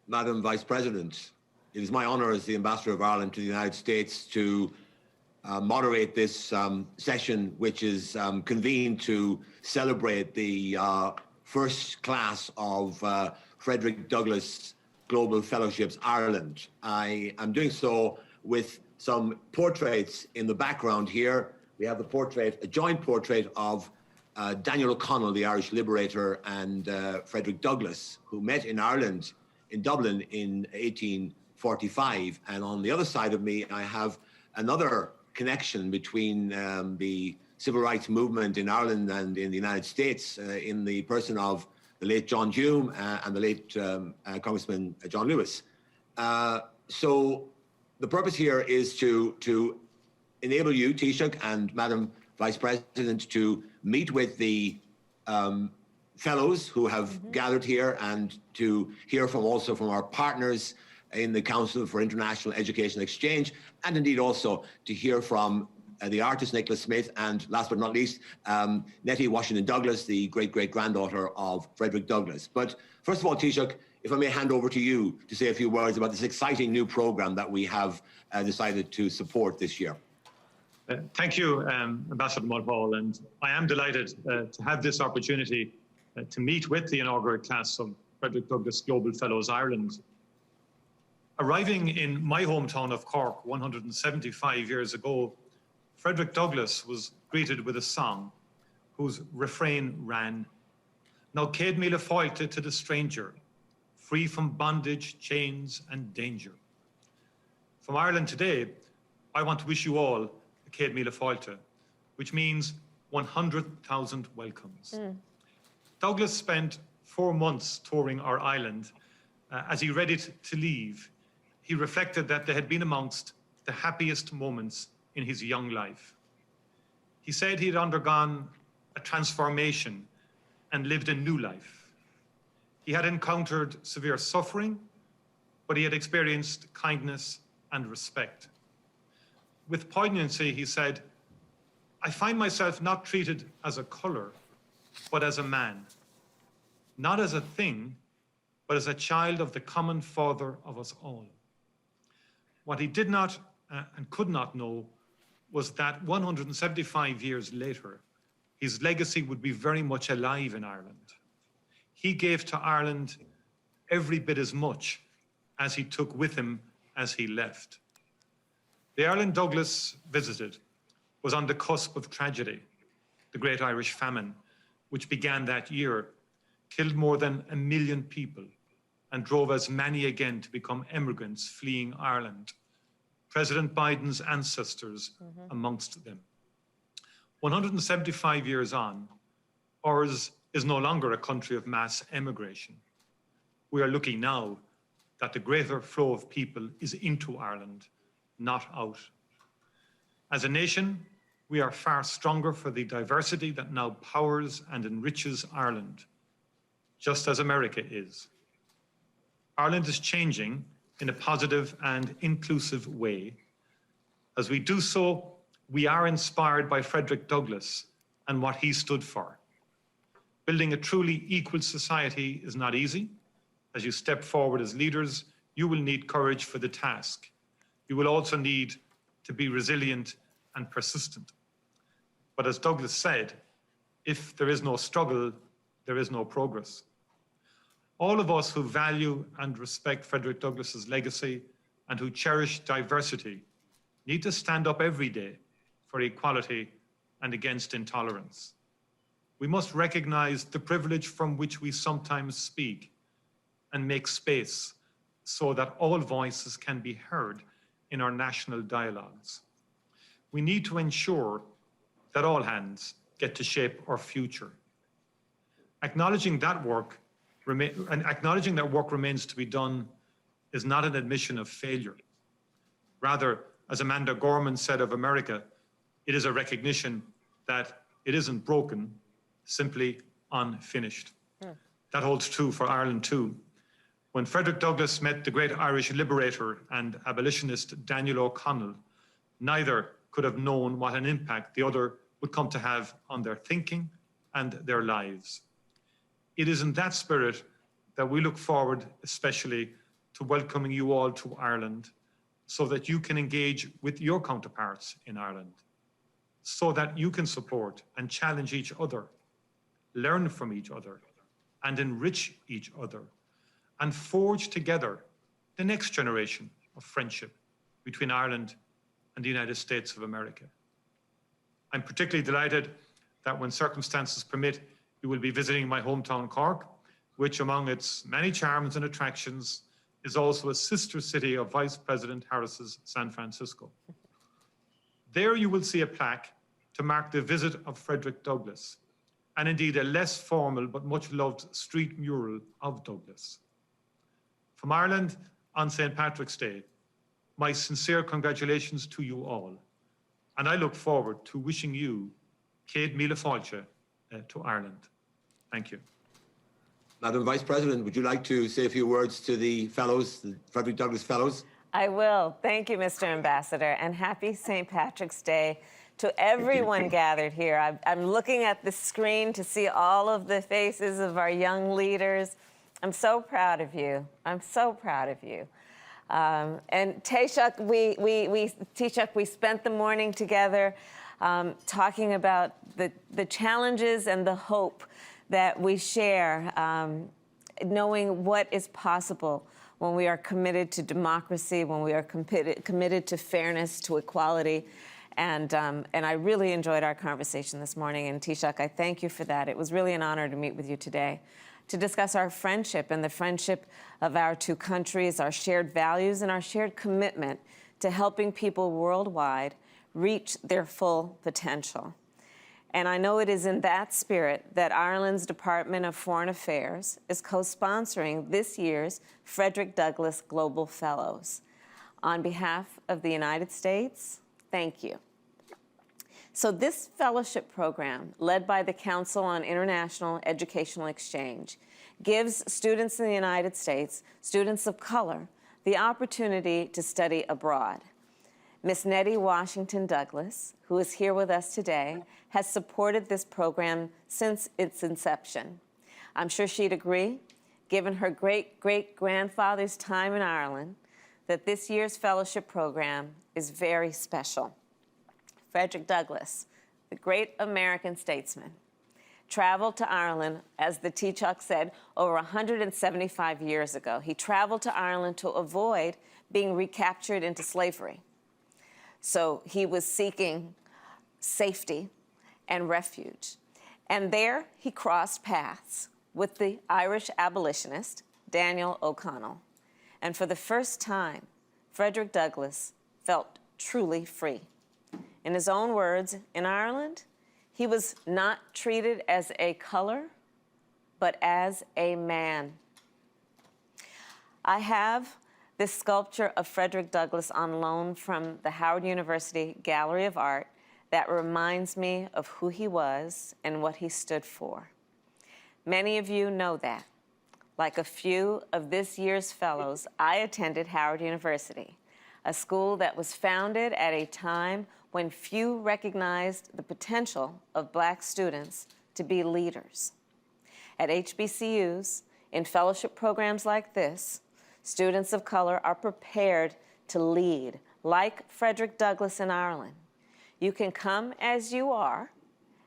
Madam Vice President, it is my honour as the Ambassador of Ireland to the United States to moderate this session, which is convened to celebrate the first class of Frederick Douglass Global Fellowships Ireland. I am doing so with some portraits in the background here. We have a joint portrait of Daniel O'Connell, the Irish liberator, and Frederick Douglass, who met in Ireland, in Dublin in 1845. And on the other side of me, I have another connection between the civil rights movement in Ireland and in the United States in the person of the late John Hume and the late Congressman John Lewis. So the purpose here is to enable you, Taoiseach, and Madam Vice President, to meet with the fellows who have gathered here and to hear also from our partners in the Council for International Education Exchange, and indeed also to hear from the artist Nicholas Smith, and last but not least, Nettie Washington Douglas, the great-great-granddaughter of Frederick Douglass. But first of all, Taoiseach, if I may hand over to you to say a few words about this exciting new programme that we have decided to support this year. Thank you, Ambassador Mulhall, and I am delighted to have this opportunity to meet with the inaugural class of Frederick Douglass Global Fellows Ireland. Arriving in my hometown of Cork 175 years ago, Frederick Douglass was greeted with a song whose refrain ran, "Now céad míle fáilte to the stranger, free from bondage, chains and danger." From Ireland today, I want to wish you all a céad míle fáilte, which means 100,000 welcomes. Douglass spent 4 months touring our island. As he ready to leave, he reflected that they had been amongst the happiest moments in his young life. He said he had undergone a transformation and lived a new life. He had encountered severe suffering, but he had experienced kindness and respect. With poignancy, he said, "I find myself not treated as a colour, but as a man, not as a thing, but as a child of the common Father of us all." What he did not and could not know was that 175 years later, his legacy would be very much alive in Ireland. He gave to Ireland every bit as much as he took with him as he left. The Ireland Douglass visited was on the cusp of tragedy. The Great Irish Famine, which began that year, killed more than 1 million people and drove as many again to become immigrants fleeing Ireland. President Biden's ancestors amongst them. 175 years on, ours is no longer a country of mass emigration. We are lucky now that the greater flow of people is into Ireland, not out. As a nation, we are far stronger for the diversity that now powers and enriches Ireland, just as America is. Ireland is changing in a positive and inclusive way. As we do so, we are inspired by Frederick Douglass and what he stood for. Building a truly equal society is not easy. As you step forward as leaders, you will need courage for the task. You will also need to be resilient and persistent. But as Douglass said, if there is no struggle, there is no progress. All of us who value and respect Frederick Douglass's legacy and who cherish diversity need to stand up every day for equality and against intolerance. We must recognize the privilege from which we sometimes speak and make space so that all voices can be heard in our national dialogues. We need to ensure that all hands get to shape our future. Acknowledging that work remains to be done is not an admission of failure. Rather, as Amanda Gorman said of America, it is a recognition that it isn't broken, simply unfinished. That holds true for Ireland too. When Frederick Douglass met the great Irish liberator and abolitionist Daniel O'Connell, neither could have known what an impact the other would come to have on their thinking and their lives. It is in that spirit that we look forward, especially to welcoming you all to Ireland so that you can engage with your counterparts in Ireland, so that you can support and challenge each other, learn from each other, and enrich each other, and forge together the next generation of friendship between Ireland and the United States of America. I'm particularly delighted that when circumstances permit, you will be visiting my hometown Cork, which among its many charms and attractions is also a sister city of Vice President Harris's San Francisco. There you will see a plaque to mark the visit of Frederick Douglass, and indeed a less formal but much loved street mural of Douglass. From Ireland on St. Patrick's Day, my sincere congratulations to you all, and I look forward to wishing you Céad Míle Fáilte to Ireland. Thank you. Madam Vice President, would you like to say a few words to the fellows, the Frederick Douglass Fellows? I will. Thank you, Mr. Ambassador, and happy St. Patrick's Day to everyone gathered here. I'm looking at the screen to see all of the faces of our young leaders. I'm so proud of you. I'm so proud of you. And Taoiseach, we spent the morning together talking about the challenges and the hope that we share, knowing what is possible when we are committed to democracy, when we are committed to fairness, to equality. And I really enjoyed our conversation this morning. And Taoiseach, I thank you for that. It was really an honor to meet with you today to discuss our friendship and the friendship of our two countries, our shared values, and our shared commitment to helping people worldwide reach their full potential. And I know it is in that spirit that Ireland's Department of Foreign Affairs is co-sponsoring this year's Frederick Douglass Global Fellows. On behalf of the United States, thank you. So this fellowship program, led by the Council on International Educational Exchange, gives students in the United States, students of color, the opportunity to study abroad. Miss Nettie Washington Douglas, who is here with us today, has supported this program since its inception. I'm sure she'd agree, given her great-great-grandfather's time in Ireland, that this year's fellowship program is very special. Frederick Douglass, the great American statesman, traveled to Ireland, as the Taoiseach said, over 175 years ago. He traveled to Ireland to avoid being recaptured into slavery. So he was seeking safety and refuge. And there he crossed paths with the Irish abolitionist, Daniel O'Connell. And for the first time, Frederick Douglass felt truly free. In his own words, in Ireland, he was not treated as a color, but as a man. I have this sculpture of Frederick Douglass on loan from the Howard University Gallery of Art that reminds me of who he was and what he stood for. Many of you know that. Like a few of this year's fellows, I attended Howard University, a school that was founded at a time when few recognized the potential of Black students to be leaders. At HBCUs, in fellowship programs like this, students of color are prepared to lead, like Frederick Douglass in Ireland. You can come as you are,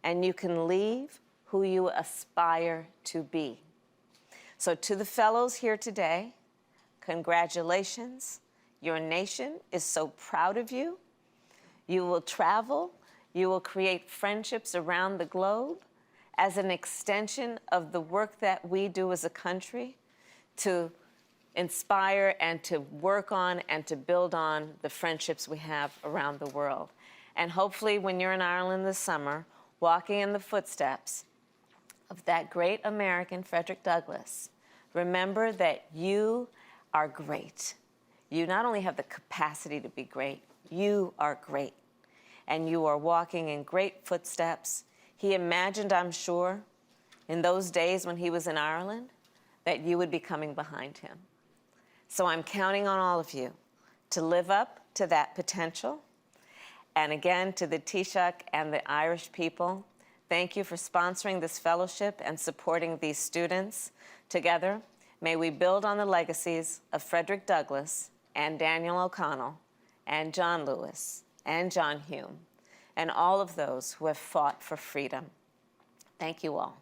and you can leave who you aspire to be. So to the fellows here today, congratulations. Your nation is so proud of you. You will travel. You will create friendships around the globe as an extension of the work that we do as a country to inspire and to work on and to build on the friendships we have around the world. And hopefully when you're in Ireland this summer, walking in the footsteps of that great American Frederick Douglass, remember that you are great. You not only have the capacity to be great, you are great. And you are walking in great footsteps. He imagined, I'm sure, in those days when he was in Ireland, that you would be coming behind him. So I'm counting on all of you to live up to that potential. And again, to the Taoiseach and the Irish people, thank you for sponsoring this fellowship and supporting these students. Together, May we build on the legacies of Frederick Douglass and Daniel O'Connell and John Lewis and John Hume and all of those who have fought for freedom. Thank you all.